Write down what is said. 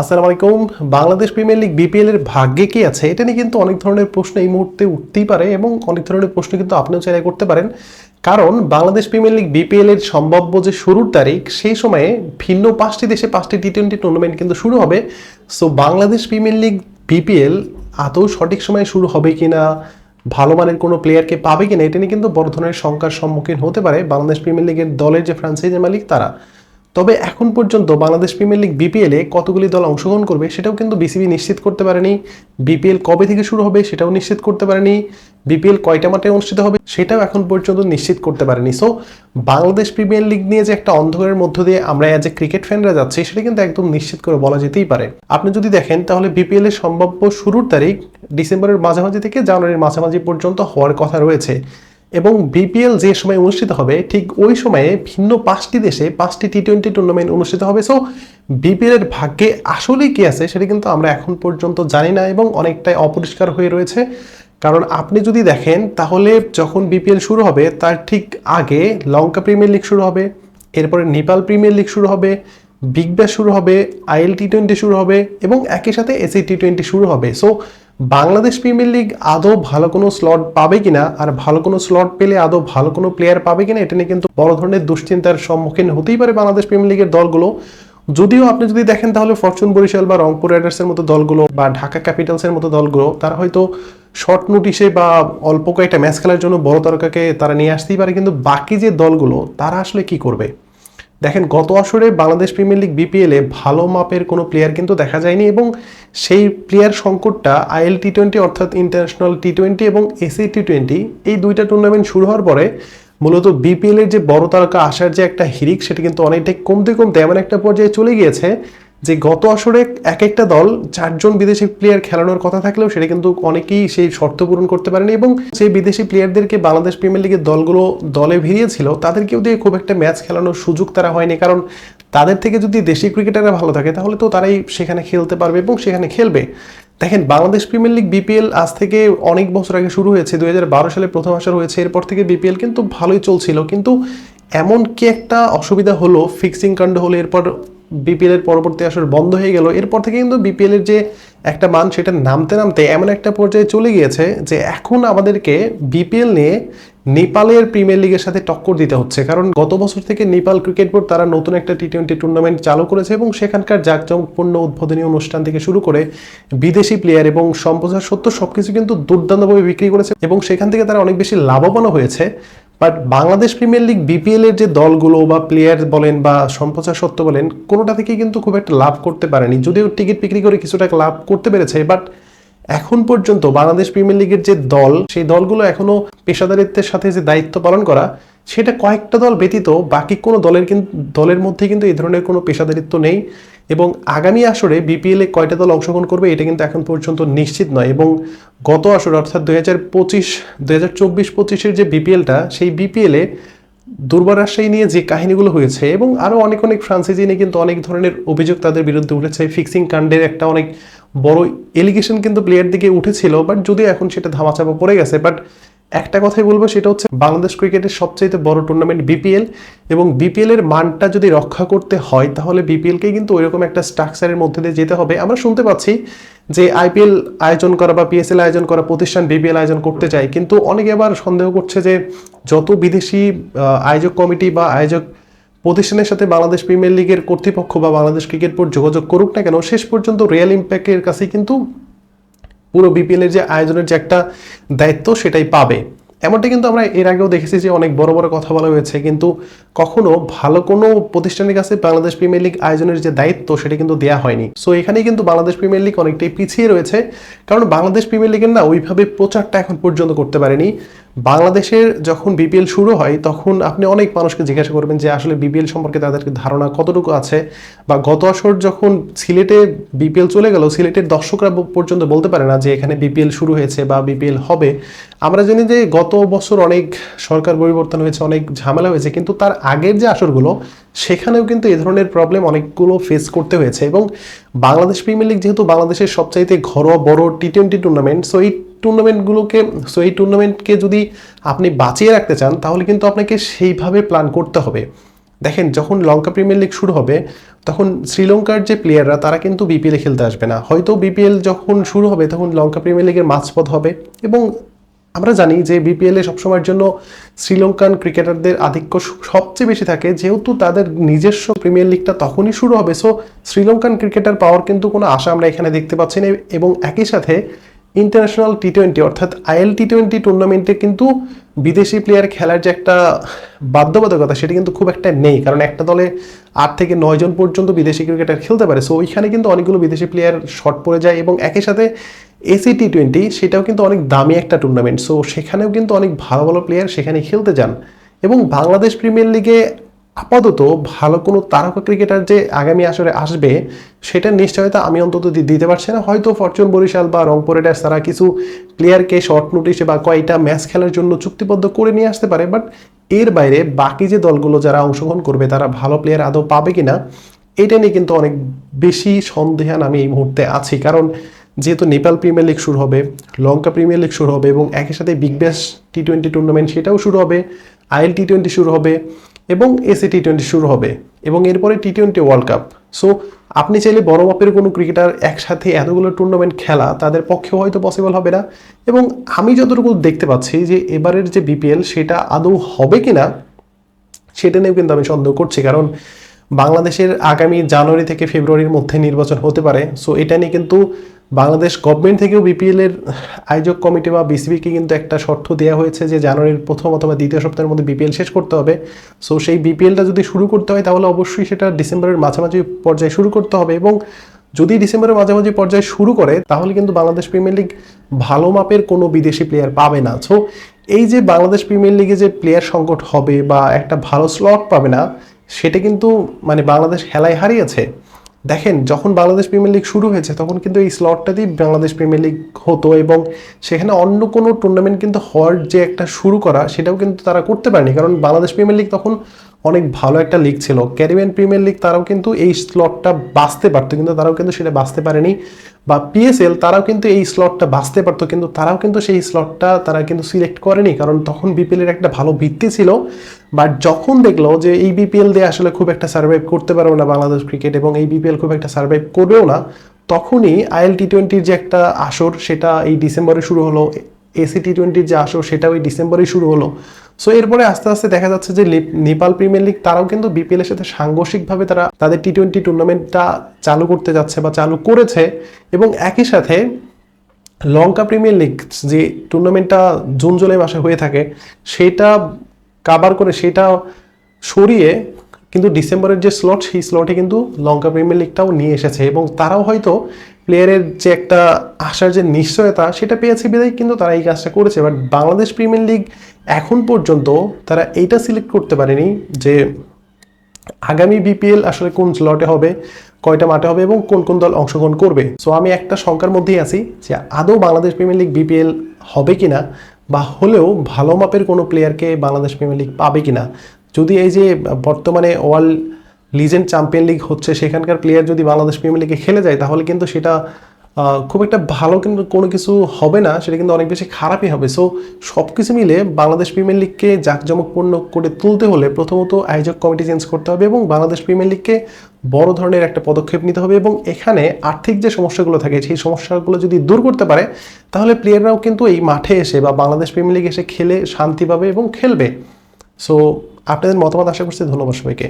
আসসালামু আলাইকুম। Bangladesh premier league BPL এর ভাগ্যে কি আছে এটা নিয়ে কিন্তু অনেক ধরনের প্রশ্ন এই মুহূর্তে উঠতেই পারে এবং অনেক ধরনের প্রশ্ন কিন্তু আপনিও চাইলে করতে পারেন। কারণ বাংলাদেশ প্রিমিয়ার লিগ বিপিএল এর সম্ভাব্য যে শুরুর তারিখ সেই সময়ে ভিন্ন 5টি দেশে 5টি টি-20 টুর্নামেন্ট কিন্তু শুরু হবে। So Bangladesh premier league BPL আদৌ সঠিক সময়ে শুরু হবে কিনা, ভালো মানের কোনো প্লেয়ারকে পাবে কিনা, এটা নিয়ে কিন্তু বড় ধরনের শঙ্কার সম্মুখীন হতে পারে বাংলাদেশ প্রিমিয়ার লিগের দলের যে ফ্র্যাঞ্চাইজি মালিক তারা। তবে এখন পর্যন্ত বাংলাদেশ প্রিমিয়ার লিগ বিপিএল এ কতগুলি দল অংশগ্রহণ করবে সেটাও কিন্তু বিসিবি নিশ্চিত করতে পারেনি। বিপিএল কবে থেকে শুরু হবে সেটাও নিশ্চিত করতে পারেনি। বিপিএল কয়টা মাঠে অনুষ্ঠিত হবে সেটাও এখন পর্যন্ত নিশ্চিত করতে পারেনি। সো বাংলাদেশ প্রিমিয়ার লিগ নিয়ে যে একটা অন্ধকারের মধ্য দিয়ে আমরা অ্যাজ এ ক্রিকেট ফ্যানরা যাচ্ছি সেটা কিন্তু একদম নিশ্চিত করে বলা যেতেই পারে। আপনি যদি দেখেন তাহলে বিপিএল এর সম্ভাব্য শুরুর তারিখ ডিসেম্বরের মাঝামাঝি থেকে জানুয়ারির মাঝামাঝি পর্যন্ত হওয়ার কথা রয়েছে এবং বিপিএল যে সময় অনুষ্ঠিত হবে ঠিক ওই সময়ে ভিন্ন 5টি দেশে 5টি টি-20 টুর্নামেন্ট অনুষ্ঠিত হবে। সো বিপিএল এর ভাগ্যে আসলেই কি আছে সেটা কিন্তু আমরা এখন পর্যন্ত জানি না এবং অনেকটাই অপরিষ্কার হয়ে রয়েছে। কারণ আপনি যদি দেখেন তাহলে যখন বিপিএল শুরু হবে তার ঠিক আগে লঙ্কা প্রিমিয়ার লিগ শুরু হবে, এরপরে নেপাল প্রিমিয়ার লিগ শুরু হবে, বিগ ব্যাশ শুরু হবে, আইএল টি-20 শুরু হবে এবং একই সাথে এসএ টি-20 শুরু হবে। সো বাংলাদেশ প্রিমিয়ার লিগ আদৌ ভালো কোনো স্লট পাবে কিনা আর ভালো কোনো স্লট পেলে আদৌ ভালো কোনো প্লেয়ার পাবে কিনা এটা নিয়ে কিন্তু বড় ধরনের দুশ্চিন্তার সম্মুখীন হতেই পারে বাংলাদেশ প্রিমিয়ার লিগের দলগুলো। যদিও আপনি যদি দেখেন তাহলে ফরচুন বরিশাল বা রংপুর রাইডার্সের মতো দলগুলো বা ঢাকা ক্যাপিটালসের মতো দলগুলো তারা হয়তো শর্ট নোটিশে বা অল্প কয়েকটা ম্যাচ খেলার জন্য বড় তারকাকে তারা নিয়ে আসতেই পারে, কিন্তু বাকি যে দলগুলো তারা আসলে কি করবে? দেখেন গত আসরে বাংলাদেশ প্রিমিয়ার লিগ বিপিএল এ ভালো মাপের কোনো প্লেয়ার কিন্তু দেখা যায়নি এবং সেই প্লেয়ার সংকটটা আইএল টি-20 অর্থাৎ ইন্টারন্যাশনাল টি-20 এবং এসএ টি-20 এই দুইটা টুর্নামেন্ট শুরু হওয়ার পরে মূলত বিপিএল এর যে বড় তারকা আসার যে একটা হিড়িক সেটা কিন্তু অনেকটাই কমতে কমতে এমন একটা পর্যায়ে চলে গিয়েছে যে গত আসরে এক একটা দল 4জন বিদেশি প্লেয়ার খেলানোর কথা থাকলেও সেটা কিন্তু অনেকেই সেই শর্ত পূরণ করতে পারেনি এবং সেই বিদেশি প্লেয়ারদেরকে বাংলাদেশ প্রিমিয়ার লিগের দলগুলো দলে ভিড়িয়েছিল তাদেরকেও দিয়ে খুব একটা ম্যাচ খেলানোর সুযোগ তারা হয়নি। কারণ তাদের থেকে যদি দেশি ক্রিকেটাররা ভালো থাকে তাহলে তো তারাই সেখানে খেলতে পারবে এবং সেখানে খেলবে। দেখেন বাংলাদেশ প্রিমিয়ার লিগ বিপিএল আজ থেকে অনেক বছর আগে শুরু হয়েছে, 2012 সালে প্রথম আসর হয়েছে, এরপর থেকে বিপিএল কিন্তু ভালোই চলছিল, কিন্তু এমন কি একটা অসুবিধা হলো, ফিক্সিং কাণ্ড হলো, এরপর বিপিএল এর পরবর্তী আসর বন্ধ হয়ে গেল, এরপর থেকে কিন্তু বিপিএল এর যে একটা মান সেটা নামতে নামতে এমন একটা পর্যায়ে চলে গিয়েছে যে এখন আমাদেরকে বিপিএল নিয়ে নেপালের প্রিমিয়ার লিগের সাথে টক্কর দিতে হচ্ছে। কারণ গত বছর থেকে নেপাল ক্রিকেট বোর্ড তারা নতুন একটা টি-20 টুর্নামেন্ট চালু করেছে এবং সেখানকার জাঁকজমকপূর্ণ উদ্বোধনী অনুষ্ঠান থেকে শুরু করে বিদেশি প্লেয়ার এবং সম্প্রচার সত্য সবকিছু কিন্তু দুর্দান্তভাবে বিক্রি করেছে এবং সেখান থেকে তারা অনেক বেশি লাভবানও হয়েছে। But Bangladesh premier league BPL এর যে দলগুলো বা প্লেয়ার বলেন বা সম্প্রচার সত্ত্ব বলেন কোনোটা থেকে কিন্তু খুব একটা লাভ করতে পারেনি, যদিও টিকিট বিক্রি করে কিছুটা লাভ করতে পেরেছে। বাট এখন পর্যন্ত বাংলাদেশ প্রিমিয়ার লিগের যে দল সেই দলগুলো এখনো পেশাদারিত্বের সাথে যে দায়িত্ব পালন করা সেটা কয়েকটা দল ব্যতীত বাকি কোনো দলের মধ্যে কিন্তু এই ধরনের কোনো পেশাদারিত্ব নেই এবং আগামী আসরে বিপিএল এ কয়টা দল অংশগ্রহণ করবে এটা কিন্তু এখন পর্যন্ত নিশ্চিত নয়। এবং গত আসর অর্থাৎ 2024-25 যে বিপিএলটা সেই বিপিএল এ দুর্বার রাজশাহী নিয়ে যে কাহিনীগুলো হয়েছে এবং আরও অনেক ফ্রান্সাইজি নিয়ে কিন্তু অনেক ধরনের অভিযোগ তাদের বিরুদ্ধে উঠেছে, ফিক্সিং কাণ্ডের একটা অনেক বড় এলিগেশন কিন্তু প্লেয়ার দিকে উঠেছিল, বাট যদিও এখন সেটা ধামাচাপা পড়ে গেছে। বাট একটা কথাই বলবো সেটা হচ্ছে বাংলাদেশ ক্রিকেটের সবচেয়ে বড় টুর্নামেন্ট বিপিএল এবং বিপিএল এর মানটা যদি রক্ষা করতে হয় তাহলে বিপিএলকে কিন্তু ওইরকম একটা স্ট্রাকচারের মধ্যে দিয়ে যেতে হবে। আমরা শুনতে পাচ্ছি যে আইপিএল আয়োজন করা বা পিএসএল আয়োজন করা প্রতিষ্ঠান বিপিএল আয়োজন করতে চায়, কিন্তু অনেকে আবার সন্দেহ করছে যে যত বিদেশি আয়োজক কমিটি বা আয়োজক প্রতিষ্ঠানের সাথে বাংলাদেশ প্রিমিয়ার লিগের কর্তৃপক্ষ বা বাংলাদেশ ক্রিকেট বোর্ড যোগাযোগ করুক না কেন, শেষ পর্যন্ত রিয়েল ইম্প্যাক্টের কাছে কিন্তু পুরো বিপিএল এর যে আয়োজনের যে একটা দায়িত্ব সেটাই পাবে। এমনটা কিন্তু আমরা এর আগেও দেখেছি যে অনেক বড় বড় কথা বলা হয়েছে, কিন্তু কখনো ভালো কোনো প্রতিষ্ঠানের কাছে বাংলাদেশ প্রিমিয়ার লিগ আয়োজনের যে দায়িত্ব সেটা কিন্তু দেওয়া হয়নি। সো এখানেই কিন্তু বাংলাদেশ প্রিমিয়ার লিগ অনেকটাই পিছিয়ে রয়েছে, কারণ বাংলাদেশ প্রিমিয়ার লিগের না ওইভাবে প্রচারটা এখন পর্যন্ত করতে পারেনি। বাংলাদেশের যখন বিপিএল শুরু হয় তখন আপনি অনেক মানুষকে জিজ্ঞাসা করবেন যে আসলে বিপিএল সম্পর্কে তাদের ধারণা কতটুকু আছে, বা গত আসর যখন সিলেটে বিপিএল চলে গেল সিলেটের দর্শকরা পর্যন্ত বলতে পারে না যে এখানে বিপিএল শুরু হয়েছে বা বিপিএল হবে। আমরা জানি যে গত বছর অনেক সরকার পরিবর্তন হয়েছে, অনেক ঝামেলা হয়েছে, কিন্তু তার আগের যে আসরগুলো সেখানেও কিন্তু এই ধরনের প্রবলেম অনেকগুলো ফেস করতে হয়েছে। এবং বাংলাদেশ প্রিমিয়ার লিগ যেহেতু বাংলাদেশের সবচাইতে ঘরোয়া বড় টি-20 টুর্নামেন্ট, সো এই টুর্নামেন্টকে যদি আপনি বাঁচিয়ে রাখতে চান তাহলে কিন্তু আপনাকে সেইভাবে প্ল্যান করতে হবে। দেখেন যখন লঙ্কা প্রিমিয়ার লিগ শুরু হবে তখন শ্রীলঙ্কার যে প্লেয়াররা তারা কিন্তু বিপিএলে খেলতে আসবে না। হয়তো বিপিএল যখন শুরু হবে তখন লঙ্কা প্রিমিয়ার লিগের মাঝপথ হবে, এবং আমরা জানি যে বিপিএলে সবসময়ের জন্য শ্রীলঙ্কান ক্রিকেটারদের আধিক্য সবচেয়ে বেশি থাকে, যেহেতু তাদের নিজস্ব প্রিমিয়ার লিগটা তখনই শুরু হবে। সো শ্রীলঙ্কান ক্রিকেটার পাওয়ার কিন্তু কোনো আশা আমরা এখানে দেখতে পাচ্ছি না, এবং একই সাথে ইন্টারন্যাশনাল টি20 অর্থাৎ আইএল টি20 টুর্নামেন্টে কিন্তু বিদেশি প্লেয়ার খেলার যে একটা বাধ্যবাধকতা সেটা কিন্তু খুব একটা নেই, কারণ একটা দলে 8 থেকে 9 জন পর্যন্ত বিদেশি ক্রিকেটার খেলতে পারে। সো ওইখানে কিন্তু অনেকগুলো বিদেশি প্লেয়ার শর্ট পড়ে যায়, এবং একই সাথে এসি টি20 সেটাও কিন্তু অনেক দামি একটা টুর্নামেন্ট। সো সেখানেও কিন্তু অনেক ভালো ভালো প্লেয়ার সেখানে খেলতে যান, এবং বাংলাদেশ প্রিমিয়ার লিগে আপাতত ভালো কোনো তারকা ক্রিকেটার যে আগামী আসরে আসবে সেটার নিশ্চয়তা আমি অন্তত দিতে পারছি না। হয়তো ফরচুন বরিশাল বা রংপুর রাইডার্স তারা কিছু প্লেয়ারকে শর্ট নোটিশে বা কয়টা ম্যাচ খেলার জন্য চুক্তিবদ্ধ করে নিয়ে আসতে পারে, বাট এর বাইরে বাকি যে দলগুলো যারা অংশগ্রহণ করবে তারা ভালো প্লেয়ার আদৌ পাবে কিনা এটা নিয়ে কিন্তু অনেক বেশি সন্দেহান আমি এই মুহূর্তে আছি। কারণ যেহেতু নেপাল প্রিমিয়ার লিগ শুরু হবে, লঙ্কা প্রিমিয়ার লিগ শুরু হবে, এবং একই সাথে বিগ ব্যাশ টি20 টুর্নামেন্ট সেটাও শুরু হবে, আইএল টি20 শুরু হবে, এবং এসি টি20 শুরু হবে, এবং এরপরে টি20 ওয়ার্ল্ড কাপ। সো আপনি চাইলে বড় মাপের কোনো ক্রিকেটার একসাথে এতগুলো টুর্নামেন্ট খেলা তাদের পক্ষেও হয়তো পসিবল হবে না, এবং আমি যতটুকু দেখতে পাচ্ছি যে এবারের যে বিপিএল সেটা আদৌ হবে কিনা সেটা নিয়েও কিন্তু আমি সন্দেহ করছি। কারণ বাংলাদেশের আগামী জানুয়ারি থেকে ফেব্রুয়ারির মধ্যে নির্বাচন হতে পারে। সো এটা নিয়ে কিন্তু বাংলাদেশ গভর্নমেন্ট থেকেও বিপিএল এর আয়োজক কমিটি বা বিসিবিকে কিন্তু একটা শর্ত দেওয়া হয়েছে যে জানুয়ারির প্রথম অথবা দ্বিতীয় সপ্তাহের মধ্যে বিপিএল শেষ করতে হবে। সো সেই বিপিএলটা যদি শুরু করতে হয় তাহলে অবশ্যই সেটা ডিসেম্বরের মাঝামাঝি পর্যায়ে শুরু করতে হবে, এবং যদি ডিসেম্বরের মাঝামাঝি পর্যায়ে শুরু করে তাহলে কিন্তু বাংলাদেশ প্রিমিয়ার লিগ ভালো মাপের কোনো বিদেশি প্লেয়ার পাবে না। সো এই যে বাংলাদেশ প্রিমিয়ার লিগে যে প্লেয়ার সংকট হবে বা একটা ভালো স্লট পাবে না, সেটা কিন্তু মানে বাংলাদেশ হেলায় হারিয়েছে। দেখেন, যখন বাংলাদেশ প্রিমিয়ার লিগ শুরু হয়েছে তখন কিন্তু এই স্লটটাতেই বাংলাদেশ প্রিমিয়ার লিগ হতো, এবং সেখানে অন্য কোনো টুর্নামেন্ট কিন্তু হওয়ার যে একটা শুরু করা সেটাও কিন্তু তারা করতে পারেনি, কারণ বাংলাদেশ প্রিমিয়ার লিগ তখন অনেক ভালো একটা লিগ ছিল। ক্যারিবিয়ান প্রিমিয়ার লিগ তারাও কিন্তু এই স্লটটা বাঁচতে পারতো, কিন্তু তারাও কিন্তু সেটা বাঁচতে পারেনি, বা পিএসএল তারাও কিন্তু এই স্লটটা বাঁচতে পারতো, কিন্তু তারাও কিন্তু সেই স্লটটা তারা কিন্তু সিলেক্ট করেনি, কারণ তখন বিপিএলের একটা ভালো ভিত্তি ছিল। বাট যখন দেখলো যে এই বিপিএল দিয়ে আসলে খুব একটা সার্ভাইভ করতে পারবে না বাংলাদেশ ক্রিকেট, এবং এই বিপিএল খুব একটা সার্ভাইভ করবেও না, তখনই আইএল টি20 যে একটা আসর সেটা এই ডিসেম্বরে শুরু হলো, এসি টি20 যে আসর সেটাও এই ডিসেম্বরেই শুরু হলো। সো এরপরে আস্তে আস্তে দেখা যাচ্ছে যে নেপাল প্রিমিয়ার লিগ তারাও কিন্তু বিপিএল এর সাথে সাংঘর্ষিকভাবে তারা তাদের টি20 টুর্নামেন্টটা চালু করতে যাচ্ছে বা চালু করেছে, এবং একই সাথে লঙ্কা প্রিমিয়ার লিগ যে টুর্নামেন্টটা জুন জুলাই মাসে হয়ে থাকে সেটা কাভার করে সেটা সরিয়ে কিন্তু ডিসেম্বরের যে স্লট সেই স্লটে কিন্তু লঙ্কা প্রিমিয়ার লিগটাও নিয়ে এসেছে, এবং তারাও হয়তো প্লেয়ারের যে একটা আসার যে নিশ্চয়তা সেটা পেয়েছে বিধায় কিন্তু তারা এই কাজটা করেছে। বাট বাংলাদেশ প্রিমিয়ার লিগ এখন পর্যন্ত তারা এইটা সিলেক্ট করতে পারেনি যে আগামী বিপিএল আসলে কোন স্লটে হবে, কয়টা মাঠে হবে, এবং কোন কোন দল অংশগ্রহণ করবে। সো আমি একটা শঙ্কার মধ্যেই আছি যে আদৌ বাংলাদেশ প্রিমিয়ার লিগ বিপিএল হবে কিনা, বা হলেও ভালো মাপের কোনো প্লেয়ারকে বাংলাদেশ প্রিমিয়ার লিগ পাবে কিনা। যদি এই যে বর্তমানে ওয়ার্ল্ড লিজেন্ড চ্যাম্পিয়ন লিগ হচ্ছে সেখানকার প্লেয়ার যদি বাংলাদেশ প্রিমিয়ার লিগে খেলে যায় তাহলে কিন্তু সেটা খুব একটা ভালো কিন্তু কোনো কিছু হবে না, সেটা কিন্তু অনেক বেশি খারাপই হবে। সো সব কিছু মিলে বাংলাদেশ প্রিমিয়ার লিগকে জাঁকজমকপূর্ণ করে তুলতে হলে প্রথমত আয়োজক কমিটি চেঞ্জ করতে হবে, এবং বাংলাদেশ প্রিমিয়ার লিগকে বড় ধরনের একটা পদক্ষেপ নিতে হবে, এবং এখানে আর্থিক যে সমস্যাগুলো থাকে সেই সমস্যাগুলো যদি দূর করতে পারে তাহলে প্লেয়াররাও কিন্তু এই মাঠে এসে বা বাংলাদেশ প্রিমিয়ার লিগে এসে খেলে শান্তি পাবে এবং খেলবে। সো আপনাদের মতামত আশা করছি। ধন্যবাদ সবাইকে।